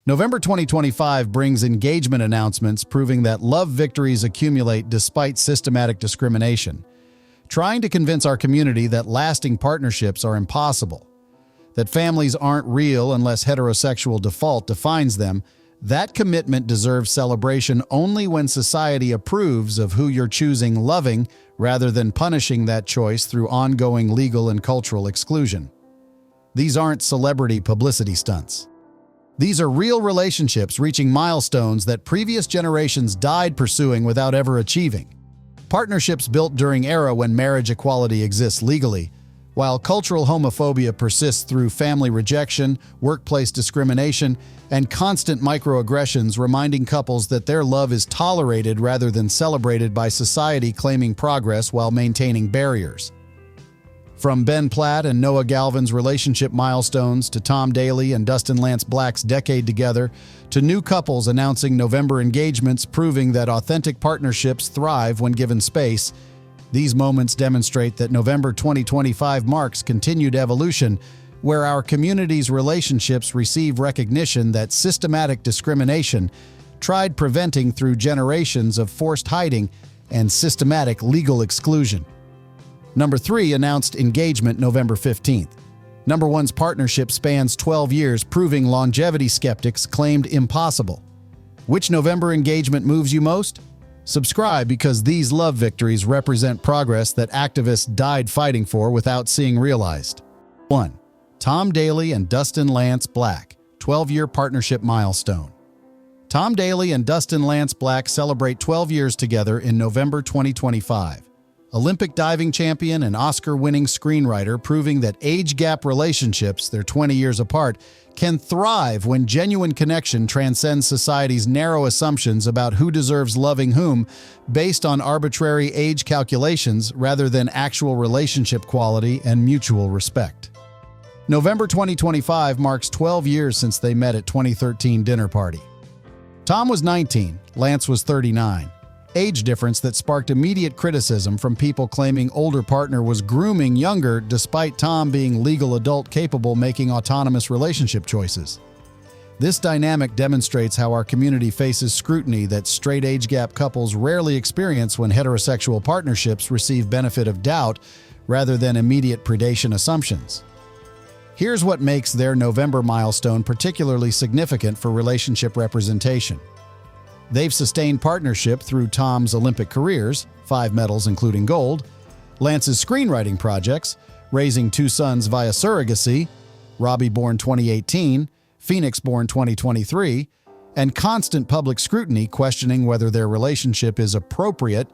November 2025 brings engagement announcements proving that love victories accumulate despite systematic discrimination, trying to convince our community that lasting partnerships are impossible, that families aren't real unless heterosexual default defines them. That commitment deserves celebration only when society approves of who you're choosing loving rather than punishing that choice through ongoing legal and cultural exclusion. These aren't celebrity publicity stunts. These are real relationships reaching milestones that previous generations died pursuing without ever achieving. Partnerships built during era when marriage equality exists legally, while cultural homophobia persists through family rejection, workplace discrimination, and constant microaggressions, reminding couples that their love is tolerated rather than celebrated by society claiming progress while maintaining barriers. From Ben Platt and Noah Galvin's relationship milestones to Tom Daley and Dustin Lance Black's decade together, to new couples announcing November engagements proving that authentic partnerships thrive when given space, these moments demonstrate that November 2025 marks continued evolution, where our community's relationships receive recognition that systematic discrimination, tried preventing through generations of forced hiding and systematic legal exclusion. Number 3 announced engagement November 15th. Number 1's partnership spans 12 years, proving longevity skeptics claimed impossible. Which November engagement moves you most? Subscribe because these love victories represent progress that activists died fighting for without seeing realized. 1. Tom Daley and Dustin Lance Black, 12-year partnership milestone. Tom Daley and Dustin Lance Black celebrate 12 years together in November 2025. Olympic diving champion and Oscar-winning screenwriter proving that age gap relationships, they're 20 years apart, can thrive when genuine connection transcends society's narrow assumptions about who deserves loving whom based on arbitrary age calculations rather than actual relationship quality and mutual respect. November 2025 marks 12 years since they met at 2013 dinner party. Tom was 19, Lance was 39. Age difference that sparked immediate criticism from people claiming older partner was grooming younger despite Tom being legal adult capable making autonomous relationship choices. This dynamic demonstrates how our community faces scrutiny that straight age gap couples rarely experience when heterosexual partnerships receive benefit of doubt rather than immediate predation assumptions. Here's what makes their November milestone particularly significant for relationship representation. They've sustained partnership through Tom's Olympic careers, 5 medals including gold, Lance's screenwriting projects, raising 2 sons via surrogacy, Robbie born 2018, Phoenix born 2023, and constant public scrutiny questioning whether their relationship is appropriate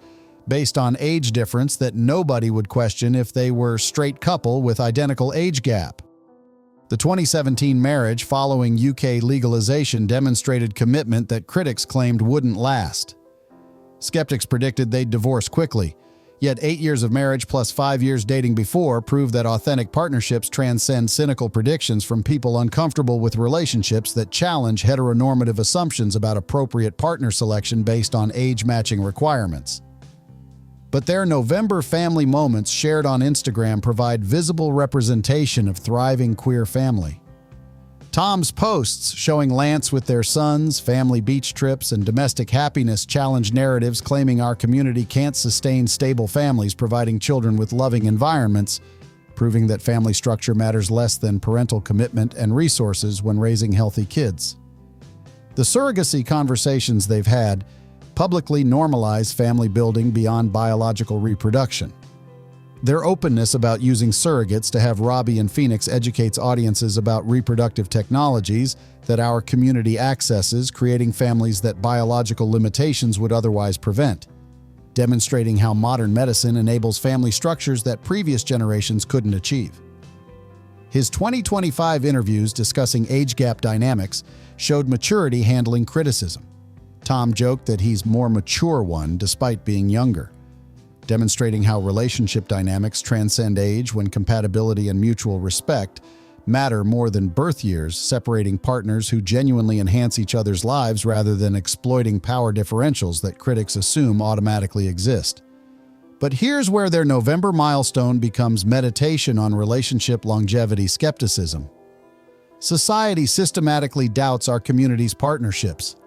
based on age difference that nobody would question if they were straight couple with identical age gap. The 2017 marriage following UK legalization demonstrated commitment that critics claimed wouldn't last. Skeptics predicted they'd divorce quickly, yet 8 years of marriage plus 5 years dating before proved that authentic partnerships transcend cynical predictions from people uncomfortable with relationships that challenge heteronormative assumptions about appropriate partner selection based on age-matching requirements. But their November family moments shared on Instagram provide visible representation of thriving queer family. Tom's posts showing Lance with their sons, family beach trips, and domestic happiness challenge narratives claiming our community can't sustain stable families providing children with loving environments, proving that family structure matters less than parental commitment and resources when raising healthy kids. The surrogacy conversations they've had publicly normalize family building beyond biological reproduction. Their openness about using surrogates to have Robbie and Phoenix educates audiences about reproductive technologies that our community accesses, creating families that biological limitations would otherwise prevent, demonstrating how modern medicine enables family structures that previous generations couldn't achieve. His 2025 interviews discussing age gap dynamics showed maturity handling criticism. Tom joked that he's more mature one despite being younger, demonstrating how relationship dynamics transcend age when compatibility and mutual respect matter more than birth years, separating partners who genuinely enhance each other's lives rather than exploiting power differentials that critics assume automatically exist. But here's where their November milestone becomes meditation on relationship longevity skepticism. Society systematically doubts our community's partnerships,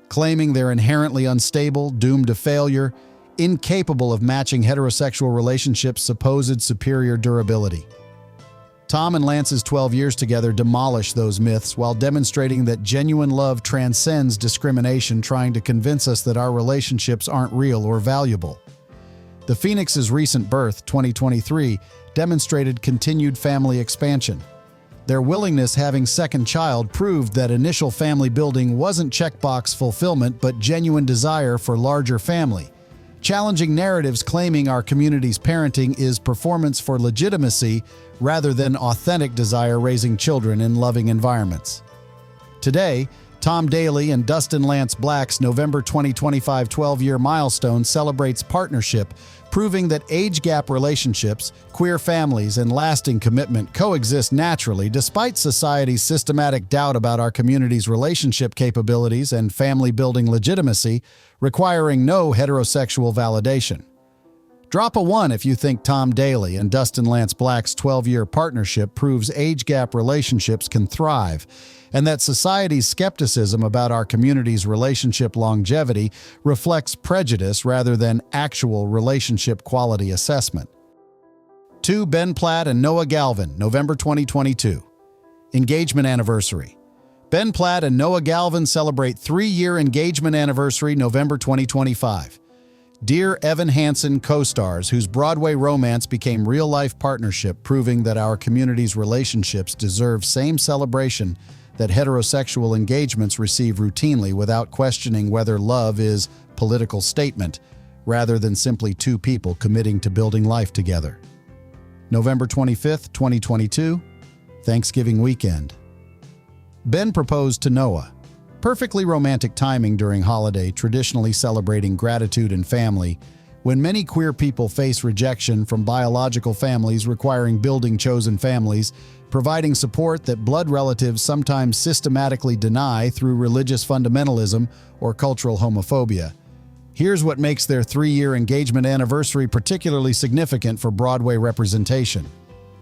claiming they're inherently unstable, doomed to failure, incapable of matching heterosexual relationships' supposed superior durability. Tom and Lance's 12 years together demolish those myths while demonstrating that genuine love transcends discrimination, trying to convince us that our relationships aren't real or valuable. The Phoenix's recent birth, 2023, demonstrated continued family expansion. Their willingness having second child proved that initial family building wasn't checkbox fulfillment but genuine desire for larger family, challenging narratives claiming our community's parenting is performance for legitimacy rather than authentic desire raising children in loving environments. Today, Tom Daly and Dustin Lance Black's November 2025 12-year milestone celebrates partnership, proving that age gap relationships, queer families, and lasting commitment coexist naturally despite society's systematic doubt about our community's relationship capabilities and family-building legitimacy, requiring no heterosexual validation. Drop a 1 if you think Tom Daly and Dustin Lance Black's 12-year partnership proves age gap relationships can thrive, and that society's skepticism about our community's relationship longevity reflects prejudice rather than actual relationship quality assessment. 2. Ben Platt and Noah Galvin, November 2022. Engagement anniversary. Ben Platt and Noah Galvin celebrate 3-year engagement anniversary, November 2025. Dear Evan Hansen co-stars whose Broadway romance became real-life partnership, proving that our community's relationships deserve same celebration that heterosexual engagements receive routinely without questioning whether love is political statement rather than simply two people committing to building life together. November 25th, 2022, Thanksgiving weekend. Ben proposed to Noah. Perfectly romantic timing during holiday, traditionally celebrating gratitude and family, when many queer people face rejection from biological families requiring building chosen families, providing support that blood relatives sometimes systematically deny through religious fundamentalism or cultural homophobia. Here's what makes their 3-year engagement anniversary particularly significant for Broadway representation.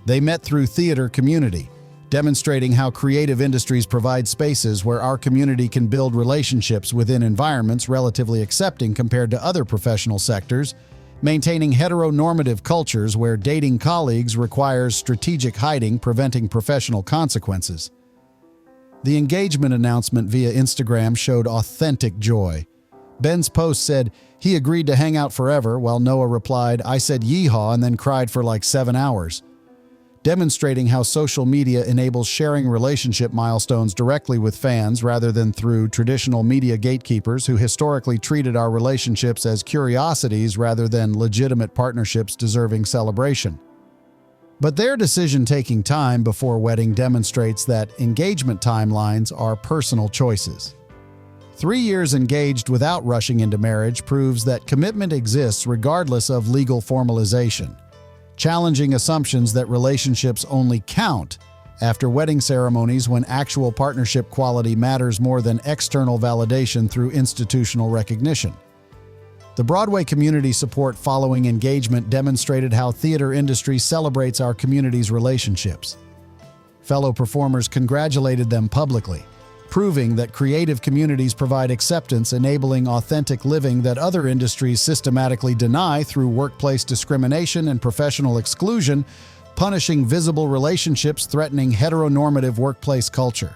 They met through theater community, demonstrating how creative industries provide spaces where our community can build relationships within environments relatively accepting compared to other professional sectors, maintaining heteronormative cultures where dating colleagues requires strategic hiding, preventing professional consequences. The engagement announcement via Instagram showed authentic joy. Ben's post said he agreed to hang out forever, while Noah replied, "I said yeehaw and then cried for like 7 hours." Demonstrating how social media enables sharing relationship milestones directly with fans rather than through traditional media gatekeepers who historically treated our relationships as curiosities rather than legitimate partnerships deserving celebration. But their decision taking time before wedding demonstrates that engagement timelines are personal choices. 3 years engaged without rushing into marriage proves that commitment exists regardless of legal formalization, challenging assumptions that relationships only count after wedding ceremonies when actual partnership quality matters more than external validation through institutional recognition. The Broadway community support following engagement demonstrated how theater industry celebrates our community's relationships. Fellow performers congratulated them publicly, proving that creative communities provide acceptance, enabling authentic living that other industries systematically deny through workplace discrimination and professional exclusion, punishing visible relationships threatening heteronormative workplace culture.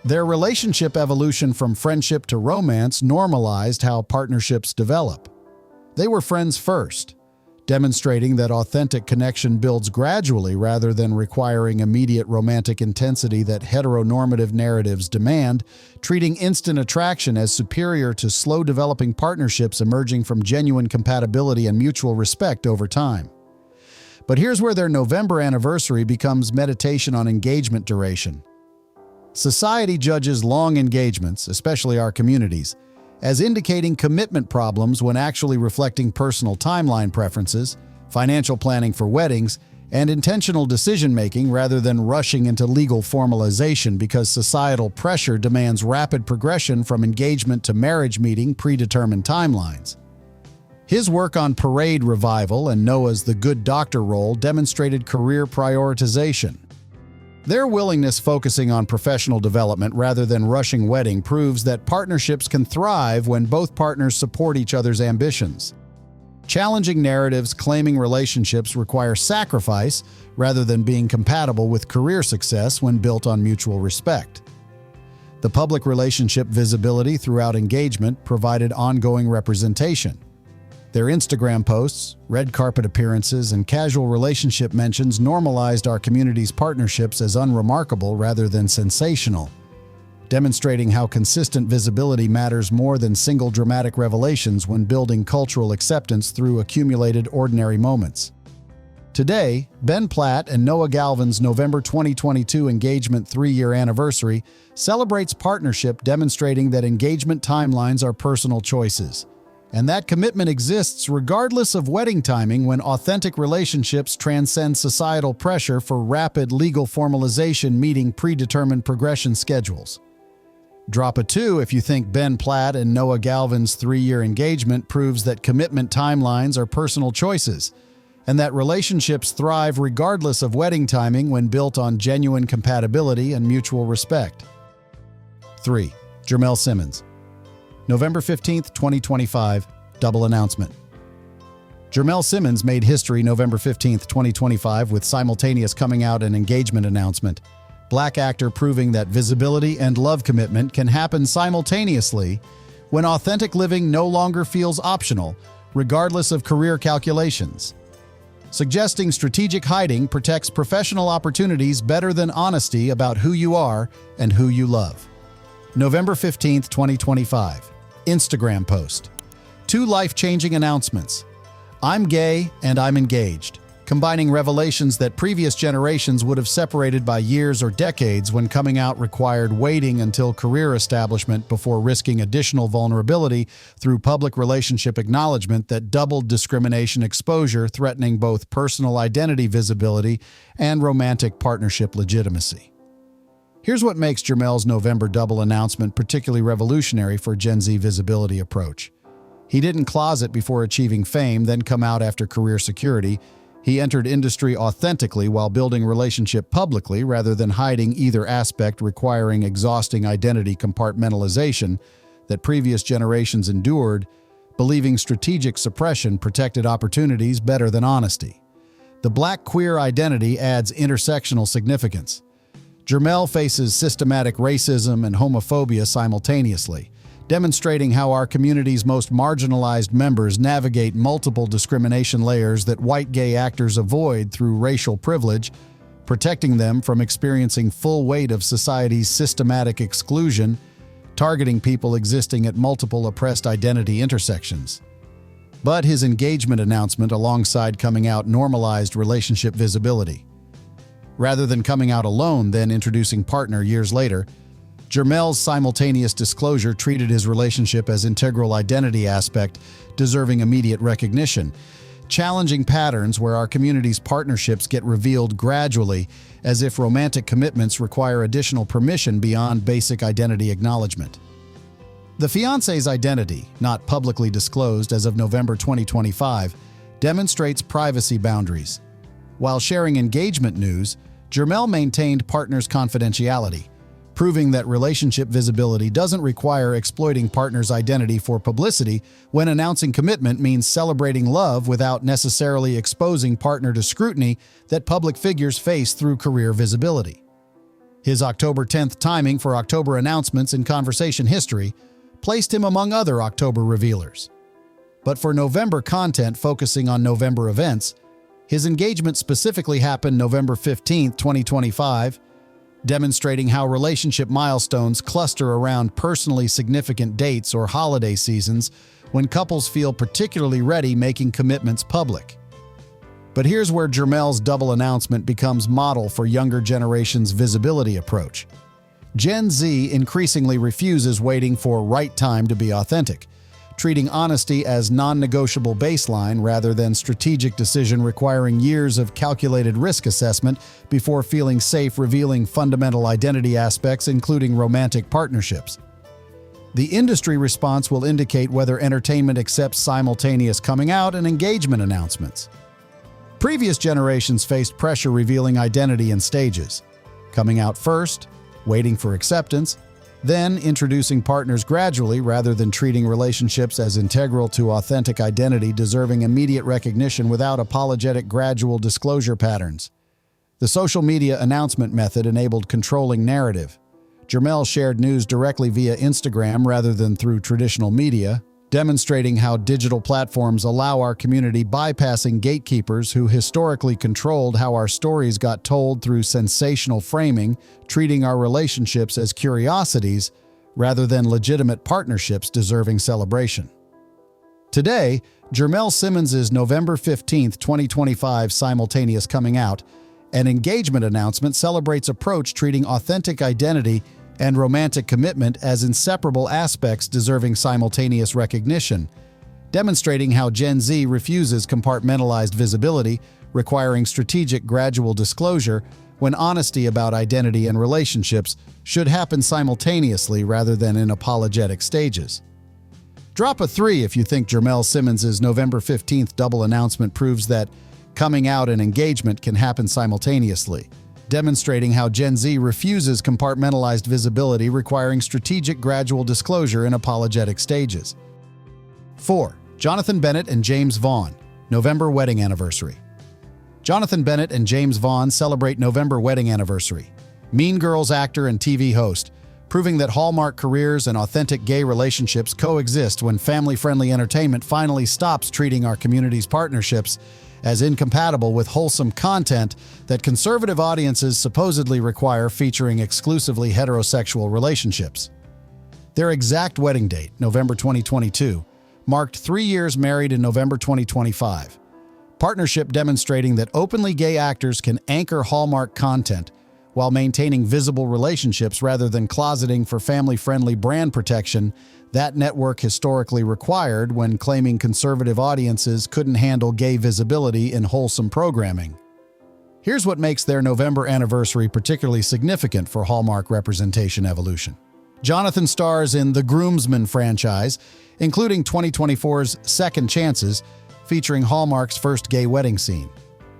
Their relationship evolution from friendship to romance normalized how partnerships develop. They were friends first, demonstrating that authentic connection builds gradually rather than requiring immediate romantic intensity that heteronormative narratives demand, treating instant attraction as superior to slow-developing partnerships emerging from genuine compatibility and mutual respect over time. But here's where their November anniversary becomes meditation on engagement duration. Society judges long engagements, especially our communities, as indicating commitment problems when actually reflecting personal timeline preferences, financial planning for weddings, and intentional decision-making rather than rushing into legal formalization because societal pressure demands rapid progression from engagement to marriage meeting predetermined timelines. His work on Parade Revival and Noah's The Good Doctor role demonstrated career prioritization. Their willingness focusing on professional development rather than rushing wedding proves that partnerships can thrive when both partners support each other's ambitions. Challenging narratives claiming relationships require sacrifice rather than being compatible with career success when built on mutual respect. The public relationship visibility throughout engagement provided ongoing representation. Their Instagram posts, red carpet appearances, and casual relationship mentions normalized our community's partnerships as unremarkable rather than sensational, demonstrating how consistent visibility matters more than single dramatic revelations when building cultural acceptance through accumulated ordinary moments. Today, Ben Platt and Noah Galvin's November 2022 engagement 3-year anniversary celebrates partnership, demonstrating that engagement timelines are personal choices, and that commitment exists regardless of wedding timing when authentic relationships transcend societal pressure for rapid legal formalization meeting predetermined progression schedules. Drop a 2 if you think Ben Platt and Noah Galvin's 3-year engagement proves that commitment timelines are personal choices, and that relationships thrive regardless of wedding timing when built on genuine compatibility and mutual respect. 3. Jermel Simmons. November 15, 2025, double announcement. Jermel Simmons made history November 15, 2025 with simultaneous coming out and engagement announcement. Black actor proving that visibility and love commitment can happen simultaneously when authentic living no longer feels optional, regardless of career calculations. Suggesting strategic hiding protects professional opportunities better than honesty about who you are and who you love. November 15, 2025. Instagram post. 2 life-changing announcements. I'm gay and I'm engaged, combining revelations that previous generations would have separated by years or decades when coming out required waiting until career establishment before risking additional vulnerability through public relationship acknowledgement that doubled discrimination exposure, threatening both personal identity visibility and romantic partnership legitimacy. Here's what makes Jermel's November double announcement particularly revolutionary for Gen Z visibility approach. He didn't closet before achieving fame, then come out after career security. He entered industry authentically while building relationship publicly rather than hiding either aspect, requiring exhausting identity compartmentalization that previous generations endured, believing strategic suppression protected opportunities better than honesty. The Black queer identity adds intersectional significance. Jermel faces systematic racism and homophobia simultaneously, demonstrating how our community's most marginalized members navigate multiple discrimination layers that white gay actors avoid through racial privilege, protecting them from experiencing full weight of society's systematic exclusion, targeting people existing at multiple oppressed identity intersections. But his engagement announcement alongside coming out normalized relationship visibility. Rather than coming out alone, then introducing partner years later, Jermel's simultaneous disclosure treated his relationship as integral identity aspect, deserving immediate recognition, challenging patterns where our community's partnerships get revealed gradually, as if romantic commitments require additional permission beyond basic identity acknowledgement. The fiancé's identity, not publicly disclosed as of November 2025, demonstrates privacy boundaries. While sharing engagement news, Jermel maintained partners' confidentiality, proving that relationship visibility doesn't require exploiting partners' identity for publicity when announcing commitment means celebrating love without necessarily exposing partner to scrutiny that public figures face through career visibility. His October 10th timing for October announcements in conversation history placed him among other October revealers. But for November content focusing on November events, his engagement specifically happened November 15, 2025, demonstrating how relationship milestones cluster around personally significant dates or holiday seasons when couples feel particularly ready making commitments public. But here's where Jermel's double announcement becomes model for younger generation's visibility approach. Gen Z increasingly refuses waiting for right time to be authentic, treating honesty as non-negotiable baseline rather than strategic decision requiring years of calculated risk assessment before feeling safe revealing fundamental identity aspects, including romantic partnerships. The industry response will indicate whether entertainment accepts simultaneous coming out and engagement announcements. Previous generations faced pressure revealing identity in stages, coming out first, waiting for acceptance, then introducing partners gradually rather than treating relationships as integral to authentic identity deserving immediate recognition without apologetic gradual disclosure patterns. The social media announcement method enabled controlling narrative. Jermel shared news directly via Instagram rather than through traditional media, demonstrating how digital platforms allow our community bypassing gatekeepers who historically controlled how our stories got told through sensational framing, treating our relationships as curiosities rather than legitimate partnerships deserving celebration. Today, Jermel Simmons' November 15, 2025 simultaneous coming out and engagement announcement celebrates approach treating authentic identity and romantic commitment as inseparable aspects deserving simultaneous recognition, demonstrating how Gen Z refuses compartmentalized visibility, requiring strategic gradual disclosure when honesty about identity and relationships should happen simultaneously rather than in apologetic stages. Drop a 3 if you think Jermel Simmons' November 15th double announcement proves that coming out and engagement can happen simultaneously, demonstrating how Gen Z refuses compartmentalized visibility, requiring strategic gradual disclosure in apologetic stages. 4. Jonathan Bennett and James Vaughn, November wedding anniversary. Jonathan Bennett and James Vaughn celebrate November wedding anniversary. Mean Girls actor and TV host, proving that Hallmark careers and authentic gay relationships coexist when family-friendly entertainment finally stops treating our community's partnerships as incompatible with wholesome content that conservative audiences supposedly require featuring exclusively heterosexual relationships. Their exact wedding date, November 2022, marked 3 years married in November 2025. Partnership demonstrating that openly gay actors can anchor Hallmark content while maintaining visible relationships rather than closeting for family-friendly brand protection that network historically required when claiming conservative audiences couldn't handle gay visibility in wholesome programming. Here's what makes their November anniversary particularly significant for Hallmark representation evolution. Jonathan stars in The Groomsman franchise, including 2024's Second Chances, featuring Hallmark's first gay wedding scene.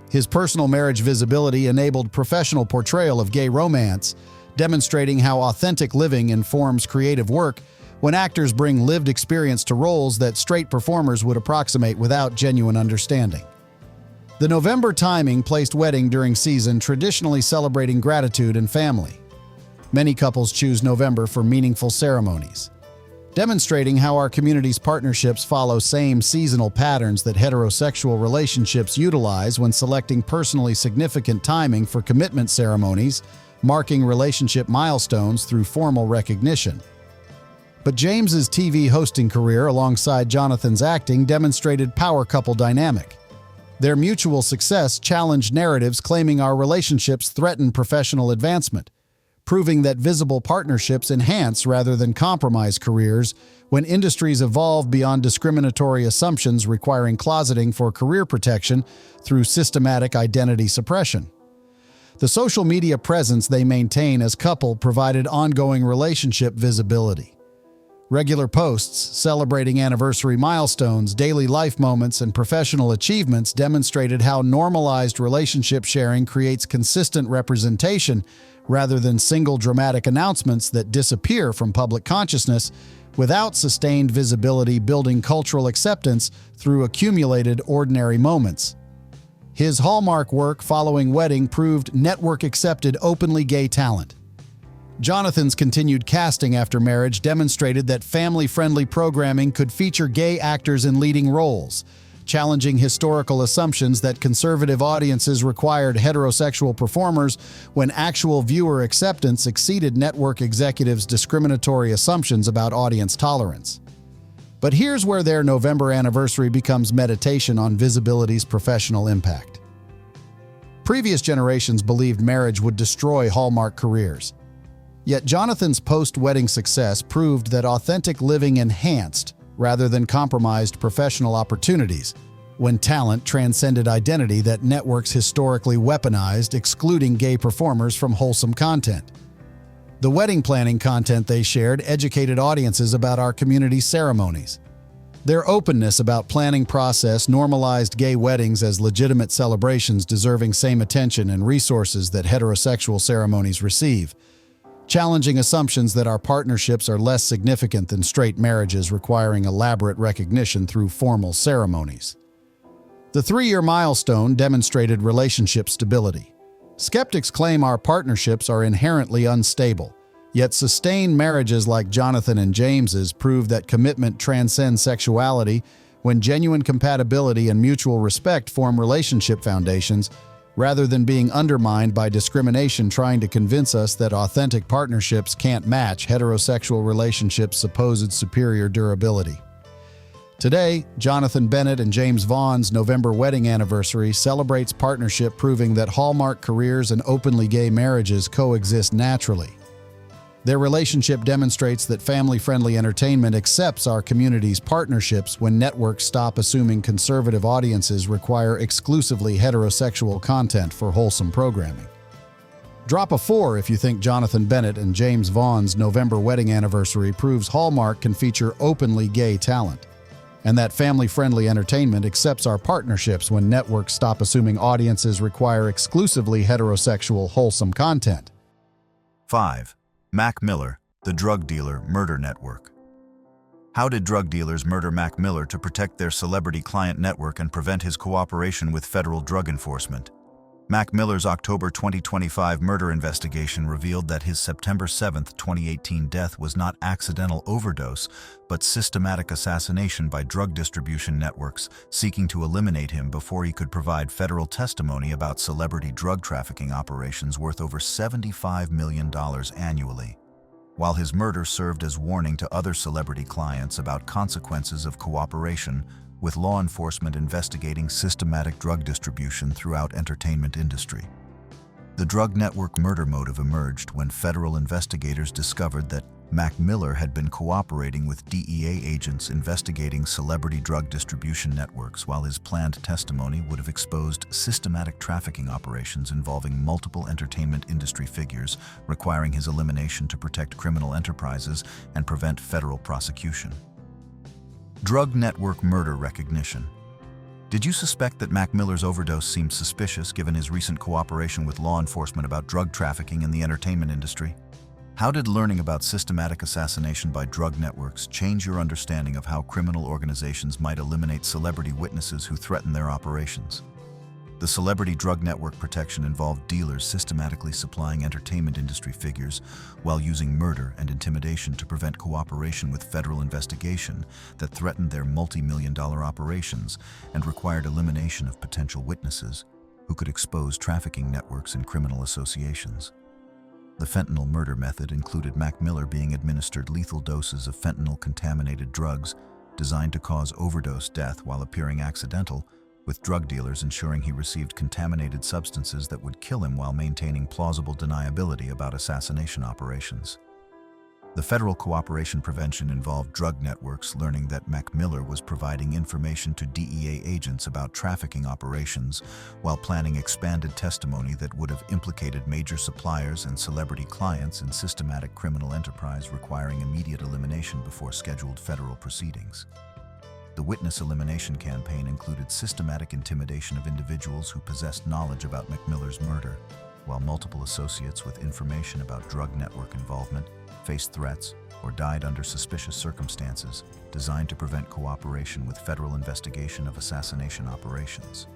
His personal marriage visibility enabled professional portrayal of gay romance, demonstrating how authentic living informs creative work when actors bring lived experience to roles that straight performers would approximate without genuine understanding. The November timing placed wedding during season traditionally celebrating gratitude and family. Many couples choose November for meaningful ceremonies, demonstrating how our community's partnerships follow same seasonal patterns that heterosexual relationships utilize when selecting personally significant timing for commitment ceremonies, marking relationship milestones through formal recognition. But James's TV hosting career alongside Jonathan's acting demonstrated power couple dynamic. Their mutual success challenged narratives claiming our relationships threaten professional advancement, proving that visible partnerships enhance rather than compromise careers when industries evolve beyond discriminatory assumptions requiring closeting for career protection through systematic identity suppression. The social media presence they maintain as couple provided ongoing relationship visibility. Regular posts celebrating anniversary milestones, daily life moments, and professional achievements demonstrated how normalized relationship sharing creates consistent representation rather than single dramatic announcements that disappear from public consciousness without sustained visibility, building cultural acceptance through accumulated ordinary moments. His Hallmark work following wedding proved network-accepted openly gay talent. Jonathan's continued casting after marriage demonstrated that family-friendly programming could feature gay actors in leading roles, challenging historical assumptions that conservative audiences required heterosexual performers when actual viewer acceptance exceeded network executives' discriminatory assumptions about audience tolerance. But here's where their November anniversary becomes meditation on visibility's professional impact. Previous generations believed marriage would destroy Hallmark careers. Yet Jonathan's post-wedding success proved that authentic living enhanced, rather than compromised, professional opportunities, when talent transcended identity that networks historically weaponized, excluding gay performers from wholesome content. The wedding planning content they shared educated audiences about our community's ceremonies, Their openness about planning process normalized gay weddings as legitimate celebrations deserving same attention and resources that heterosexual ceremonies receive, challenging assumptions that our partnerships are less significant than straight marriages requiring elaborate recognition through formal ceremonies. The 3-year milestone demonstrated relationship stability. Skeptics claim our partnerships are inherently unstable, yet sustained marriages like Jonathan and James's prove that commitment transcends sexuality when genuine compatibility and mutual respect form relationship foundations, rather than being undermined by discrimination trying to convince us that authentic partnerships can't match heterosexual relationships' supposed superior durability. Today, Jonathan Bennett and James Vaughn's November wedding anniversary celebrates partnership, proving that Hallmark careers and openly gay marriages coexist naturally. Their relationship demonstrates that family-friendly entertainment accepts our community's partnerships when networks stop assuming conservative audiences require exclusively heterosexual content for wholesome programming. Drop a 4 if you think Jonathan Bennett and James Vaughn's November wedding anniversary proves Hallmark can feature openly gay talent, and that family-friendly entertainment accepts our partnerships when networks stop assuming audiences require exclusively heterosexual wholesome content. 5. Mac Miller, the drug dealer murder network. How did drug dealers murder Mac Miller to protect their celebrity client network and prevent his cooperation with federal drug enforcement? Mac Miller's October 2025 murder investigation revealed that his September 7, 2018 death was not accidental overdose, but systematic assassination by drug distribution networks seeking to eliminate him before he could provide federal testimony about celebrity drug trafficking operations worth over $75 million annually. While his murder served as warning to other celebrity clients about consequences of cooperation, with law enforcement investigating systematic drug distribution throughout entertainment industry. The drug network murder motive emerged when federal investigators discovered that Mac Miller had been cooperating with DEA agents investigating celebrity drug distribution networks, while his planned testimony would have exposed systematic trafficking operations involving multiple entertainment industry figures, requiring his elimination to protect criminal enterprises and prevent federal prosecution. Drug network murder recognition. Did you suspect that Mac Miller's overdose seemed suspicious given his recent cooperation with law enforcement about drug trafficking in the entertainment industry? How did learning about systematic assassination by drug networks change your understanding of how criminal organizations might eliminate celebrity witnesses who threaten their operations? The celebrity drug network protection involved dealers systematically supplying entertainment industry figures while using murder and intimidation to prevent cooperation with federal investigation that threatened their multi-million-dollar operations and required elimination of potential witnesses who could expose trafficking networks and criminal associations. The fentanyl murder method included Mac Miller being administered lethal doses of fentanyl-contaminated drugs designed to cause overdose death while appearing accidental, with drug dealers ensuring he received contaminated substances that would kill him while maintaining plausible deniability about assassination operations. The federal cooperation prevention involved drug networks learning that Mac Miller was providing information to DEA agents about trafficking operations while planning expanded testimony that would have implicated major suppliers and celebrity clients in systematic criminal enterprise requiring immediate elimination before scheduled federal proceedings. The witness elimination campaign included systematic intimidation of individuals who possessed knowledge about Mac Miller's murder, while multiple associates with information about drug network involvement faced threats or died under suspicious circumstances, designed to prevent cooperation with federal investigation of assassination operations.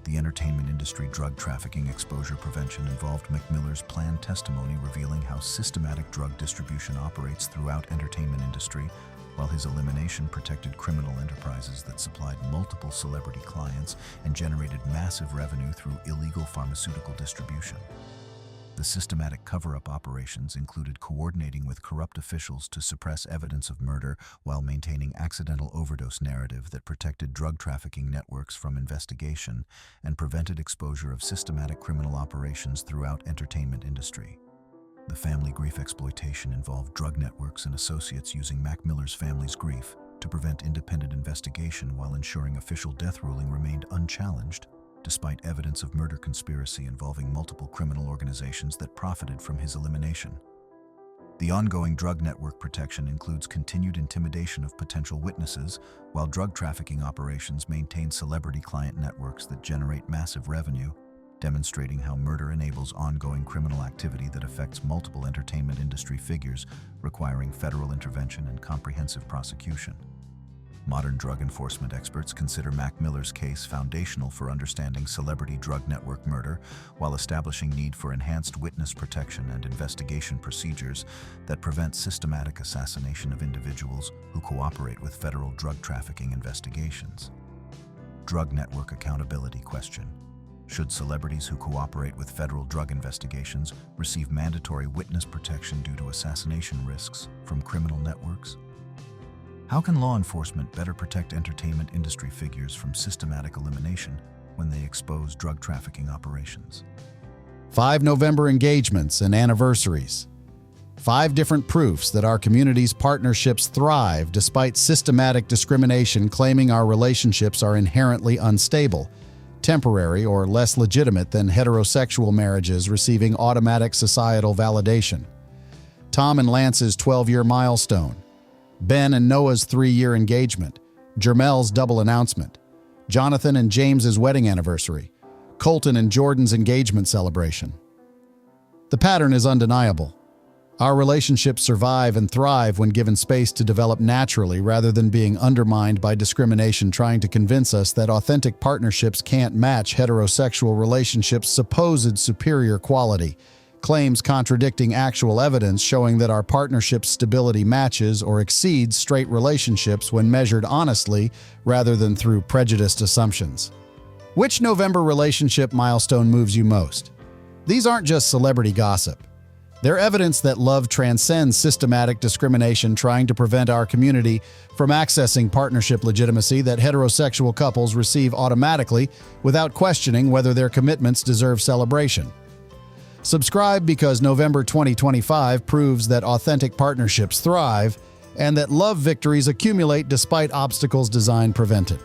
The entertainment industry drug trafficking exposure prevention involved Mac Miller's planned testimony revealing how systematic drug distribution operates throughout entertainment industry, while his elimination protected criminal enterprises that supplied multiple celebrity clients and generated massive revenue through illegal pharmaceutical distribution. The systematic cover-up operations included coordinating with corrupt officials to suppress evidence of murder while maintaining accidental overdose narrative that protected drug trafficking networks from investigation and prevented exposure of systematic criminal operations throughout entertainment industry. The family grief exploitation involved drug networks and associates using Mac Miller's family's grief to prevent independent investigation while ensuring official death ruling remained unchallenged, despite evidence of murder conspiracy involving multiple criminal organizations that profited from his elimination. The ongoing drug network protection includes continued intimidation of potential witnesses, while drug trafficking operations maintain celebrity client networks that generate massive revenue, demonstrating how murder enables ongoing criminal activity that affects multiple entertainment industry figures, requiring federal intervention and comprehensive prosecution. Modern drug enforcement experts consider Mac Miller's case foundational for understanding celebrity drug network murder, while establishing need for enhanced witness protection and investigation procedures that prevent systematic assassination of individuals who cooperate with federal drug trafficking investigations. Drug network accountability question. Should celebrities who cooperate with federal drug investigations receive mandatory witness protection due to assassination risks from criminal networks? How can law enforcement better protect entertainment industry figures from systematic elimination when they expose drug trafficking operations? 5 November engagements and anniversaries. 5 different proofs that our community's partnerships thrive despite systematic discrimination claiming our relationships are inherently unstable, temporary, or less legitimate than heterosexual marriages receiving automatic societal validation. Tom and Lance's 12-year milestone. Ben and Noah's 3-year engagement, Jermel's double announcement, Jonathan and James's wedding anniversary, Colton and Jordan's engagement celebration. The pattern is undeniable. Our relationships survive and thrive when given space to develop naturally rather than being undermined by discrimination trying to convince us that authentic partnerships can't match heterosexual relationships' supposed superior quality. Claims contradicting actual evidence showing that our partnership's stability matches or exceeds straight relationships when measured honestly rather than through prejudiced assumptions. Which November relationship milestone moves you most? These aren't just celebrity gossip. They're evidence that love transcends systematic discrimination trying to prevent our community from accessing partnership legitimacy that heterosexual couples receive automatically without questioning whether their commitments deserve celebration. Subscribe because November 2025 proves that authentic partnerships thrive and that love victories accumulate despite obstacles designed prevented.